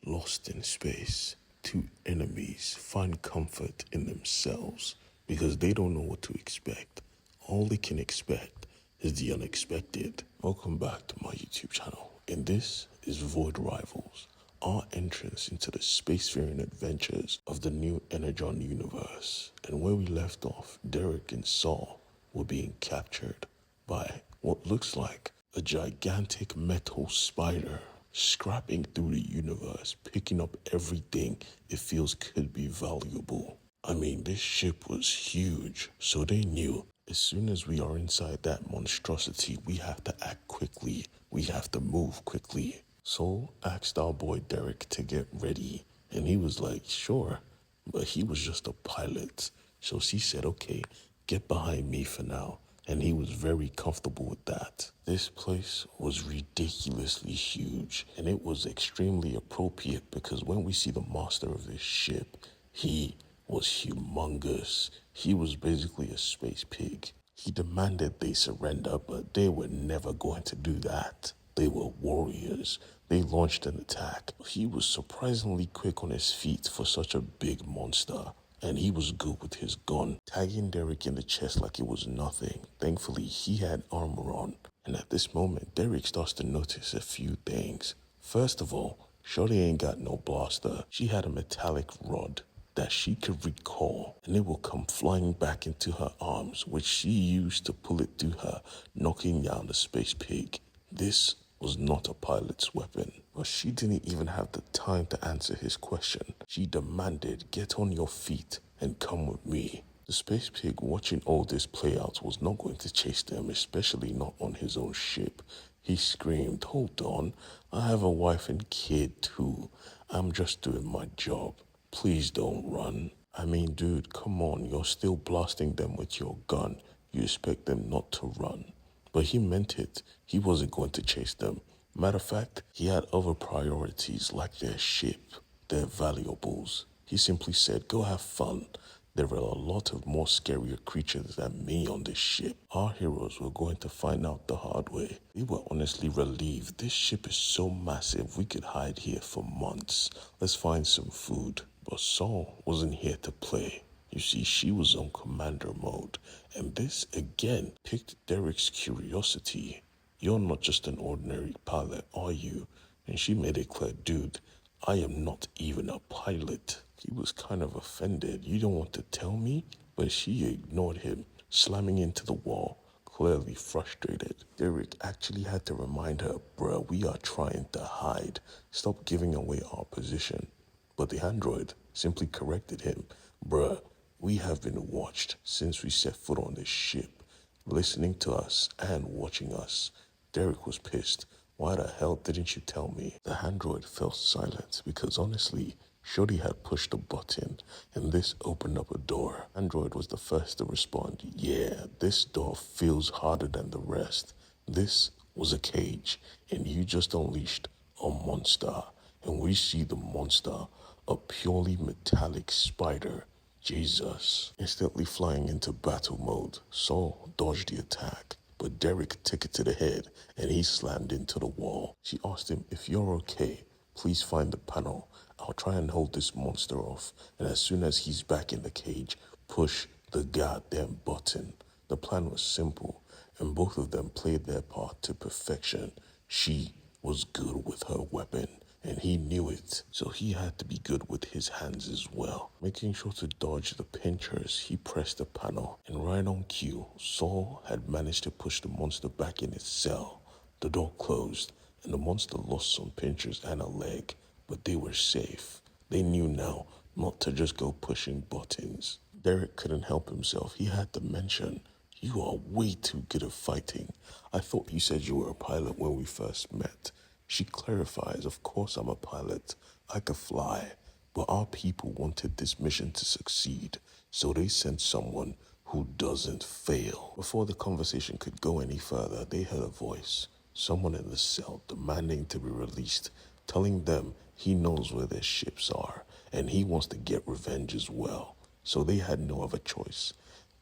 lost in space, two enemies find comfort in themselves because they don't know what to expect. All they can expect is the unexpected. Welcome back to my YouTube channel, and this is Void Rivals, our entrance into the spacefaring adventures of the new Energon universe. And where we left off, Darak and Sol were being captured by what looks like a gigantic metal spider scrapping through the universe, picking up everything it feels could be valuable. I mean, this ship was huge, so they knew as soon as we are inside that monstrosity, we have to act quickly. We have to move quickly. So asked our boy Darak to get ready, and he was like, sure, but he was just a pilot. So she said, okay, get behind me for now. And he was very comfortable with that. This place was ridiculously huge, and it was extremely appropriate because when we see the master of this ship, he was humongous. He was basically a space pig. He demanded they surrender, but they were never going to do that. They were warriors. They launched an attack. He was surprisingly quick on his feet for such a big monster. And he was good with his gun, tagging Darak in the chest like it was nothing. Thankfully, he had armor on. And at this moment, Darak starts to notice a few things. First of all, Shorty ain't got no blaster. She had a metallic rod that she could recall, and it will come flying back into her arms, which she used to pull it through her, knocking down the space pig. This was not a pilot's weapon. But she didn't even have the time to answer his question. She demanded, get on your feet and come with me. The space pig, watching all this play out, was not going to chase them, especially not on his own ship. He screamed, hold on, I have a wife and kid too. I'm just doing my job. Please don't run. I mean, dude, come on, you're still blasting them with your gun. You expect them not to run. But he meant it. He wasn't going to chase them. Matter of fact, he had other priorities like their ship, their valuables. He simply said, go have fun. There are a lot of more scarier creatures than me on this ship. Our heroes were going to find out the hard way. They were honestly relieved. This ship is so massive, we could hide here for months. Let's find some food. But Saul wasn't here to play. You see, she was on commander mode, and this again piqued Darak's curiosity. You're not just an ordinary pilot, are you? And she made it clear, dude, I am not even a pilot. He was kind of offended. You don't want to tell me? But she ignored him, slamming into the wall, clearly frustrated. Darak actually had to remind her, bruh, we are trying to hide. Stop giving away our position. But the android simply corrected him, bruh, we have been watched since we set foot on this ship, listening to us and watching us. Darak was pissed. Why the hell didn't you tell me? The android fell silent because honestly, Shorty had pushed a button and this opened up a door. Android was the first to respond. Yeah, this door feels harder than the rest. This was a cage and you just unleashed a monster. And we see the monster, a purely metallic spider. Jesus. Instantly flying into battle mode, Saul dodged the attack, but Darak took it to the head and he slammed into the wall. She asked him, if you're okay, please find the panel. I'll try and hold this monster off, and as soon as he's back in the cage, push the goddamn button. The plan was simple, and both of them played their part to perfection. She was good with her weapon, and he knew it, so he had to be good with his hands as well. Making sure to dodge the pinchers, he pressed the panel, and right on cue, Saul had managed to push the monster back in its cell. The door closed, and the monster lost some pinchers and a leg, but they were safe. They knew now not to just go pushing buttons. Darak couldn't help himself. He had to mention, you are way too good at fighting. I thought you said you were a pilot when we first met. She clarifies, of course I'm a pilot. I could fly. But our people wanted this mission to succeed, so they sent someone who doesn't fail. Before the conversation could go any further, they heard a voice. Someone in the cell demanding to be released, telling them he knows where their ships are, and he wants to get revenge as well. So they had no other choice.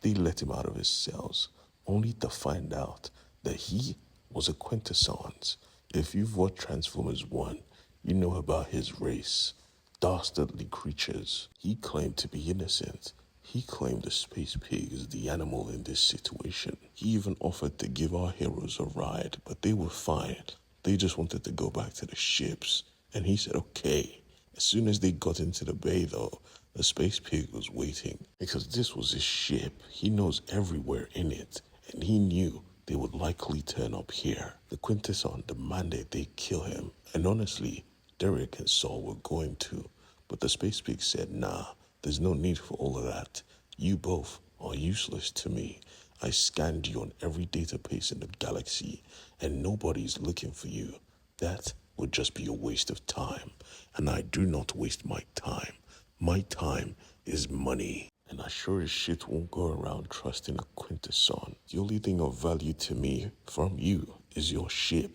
They let him out of his cells, only to find out that he was a quintessence. If you've watched Transformers 1, You know about his race. Dastardly creatures. He claimed to be innocent. He claimed the space pig is the animal in this situation. He even offered to give our heroes a ride, but they were fine. They just wanted to go back to the ships. And he said, okay. As soon as they got into the bay, though, the space pig was waiting. Because this was his ship. He knows everywhere in it. And he knew they would likely turn up here. The Quintesson demanded they kill him. And honestly, Derek and Saul were going to. But the space pig said, nah, there's no need for all of that. You both are useless to me. I scanned you on every database in the galaxy, and nobody's looking for you. That would just be a waste of time. And I do not waste my time. My time is money. And I sure as shit won't go around trusting a Quintesson. The only thing of value to me from you is your ship.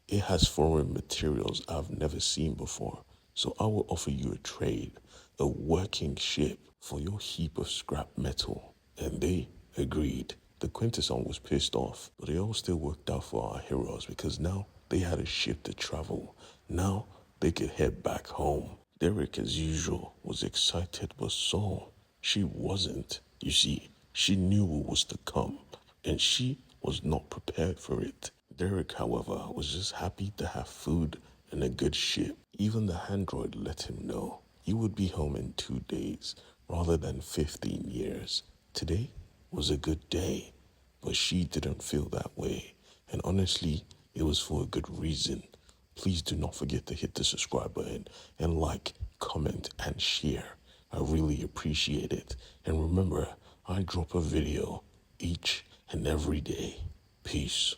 It has foreign materials I've never seen before. So I will offer you a trade, a working ship for your heap of scrap metal. And they agreed. The Quintesson was pissed off, but it all still worked out for our heroes because now they had a ship to travel. Now they could head back home. Derek, as usual, was excited, but Saul, she wasn't. You see, she knew what was to come, and she was not prepared for it. Derek, however, was just happy to have food and a good ship. Even the android let him know he would be home in 2 days rather than 15 years. Today was a good day, but she didn't feel that way. And honestly, it was for a good reason. Please do not forget to hit the subscribe button and like, comment, and share. I really appreciate it. And remember, I drop a video each and every day. Peace.